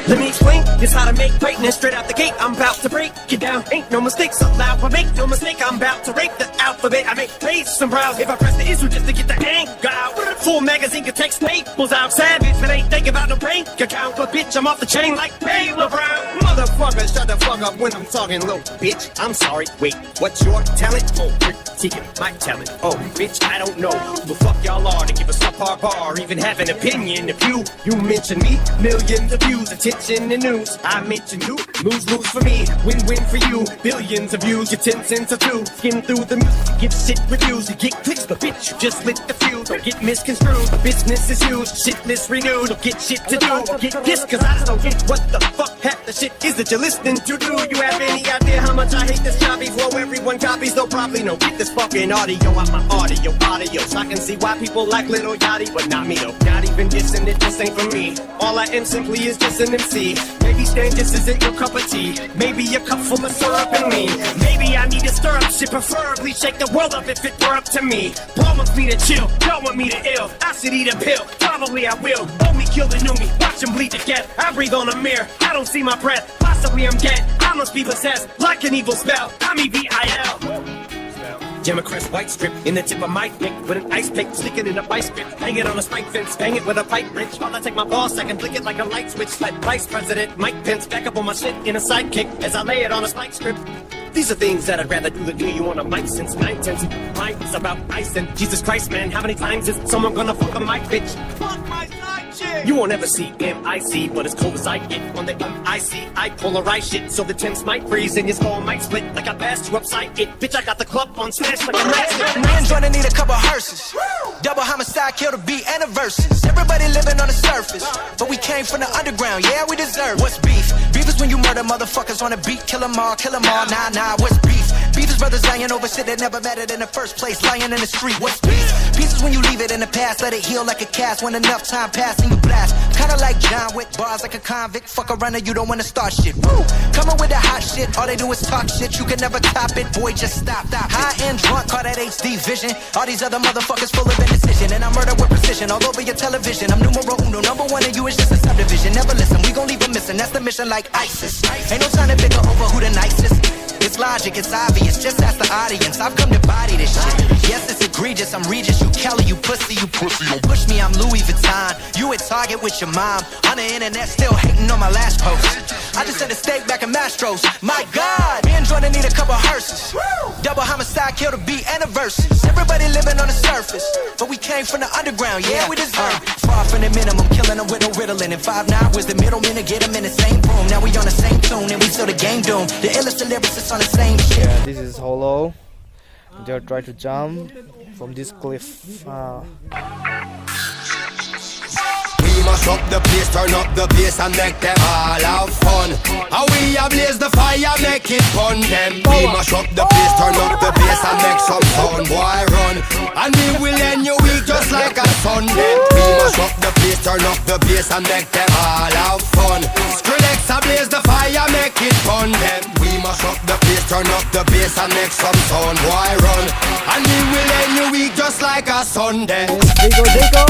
Let me explain this how to make greatness straight out the gate. I'm about to break you down. Ain't no mistakes allowed. I make no mistake. I'm about to rape the alphabet. I make pages and browse. If I press the issue just to get the anger out. Full magazine can text Naples out. Savage, but ain't thinking about no bank account. But bitch, I'm off the chain like Baylor Brown. Motherfucker, shut the fuck up when I'm talking low. Bitch, I'm sorry. Wait, what's your talent? Oh, critiquing my talent. Oh, bitch, I don't know who the fuck y'all are to give a subpar bar. Even have an opinion. If you mention me, millions of views, attention and news. I mention you, lose for me, win for you. Billions of views, your 10 cents or two. Skim through the music, get shit reviews. You get clicks, but bitch, you just lit the fuse. Don't get misconstrued, business is used, shitless renewed. Don't get shit to do, get pissed cause I just don't get what the fuck half the shit is that you're listening to. Do you have any idea how much I hate this copy flow? Everyone copies, though probably no. Get this fucking audio out my audio, so I can see why people like Little Yachty, but not me though. Not even dissing it, this ain't for me. All I am simply is just an MC. Maybe stand this isn't your cup of tea. Maybe a cup full of syrup and lean. Maybe I need to stir up shit, preferably shake the world up if it were up to me. Paul wants me to chill, don't want me to ill. I should eat a pill, probably I will. Only kill the new me, watch him bleed to death. I breathe on a mirror, I don't see my breath. Possibly I'm dead, I must be possessed like an evil spell. I'm EVIL. Democrat's white strip in the tip of my dick with an ice pick, stick it in a vice grip, hang it on a spike fence, bang it with a pipe wrench. While I take my boss, I can flick it like a light switch. Let Vice President Mike Pence back up on my shit in a sidekick as I lay it on a spike strip. These are things that I'd rather do than do you on a mic since 9/10. Mine is about ice and Jesus Christ, man, how many times is someone gonna fuck a mic, bitch? Fuck my side chick! You won't ever see MIC, but as cold as I get on the MIC, I polarize shit so the temps might freeze and your skull might split like I passed you upside it. Bitch, I got the club on smash like a match. Man's gonna need a couple hearses. Double homicide, kill the beat and the verses. Everybody living on the surface, but we came from the underground, yeah, we deserve. What's beef? Beef is when you murder motherfuckers on a beat, kill them all, nah, what's beef? Beef is brothers lying over shit that never mattered in the first place, lying in the street. What's beef? Peace is when you leave it in the past, let it heal like a cast. When enough time passed and you blast, kinda like John Wick, bars like a convict. Fuck a runner, you don't wanna start shit. Woo! Coming with the hot shit, all they do is talk shit. You can never top it, boy, just stop. High end drunk, call that HD vision. All these other motherfuckers full of indecision, and I murder with precision all over your television. I'm numero uno, number one, and you is just a subdivision. Never listen, we gon' leave them missing. That's the mission, like ISIS. Ain't no time to figure over who the nicest. It's logic, it's obvious, just ask the audience. I've come to body this shit. Yes, it's egregious, I'm Regis, you Kelly, you pussy. Don't push me, I'm Louis Vuitton. You at Target with your mom. On the internet, still hating on my last post. I just had a steak back in Mastro's. My God, me and Jordan need a couple hearses. Double homicide, kill the beat and the verses. Everybody living on the surface, but we came from the underground, yeah, we deserve. Far from the minimum, killing them with no riddling. And 5'9" was the middleman to get them in the same room. Now we on the same tune, and we still the game doomed. The illest lyricists on the same shit. Yeah, this is hollow. They're trying to jump from this cliff. We must up the place, turn up the bass and make them all have fun. How we ablaze the fire, make it fun them. We must up the place, turn up the bass and make some sound, boy run. And we will end your week just like a Sunday. We must up the place, turn up the bass and make them all have fun. Skrillex ablaze the fire, make it fun them. We must up the place, turn up the bass and make some sound, boy run. And we will end your week just like a Sunday. There you go.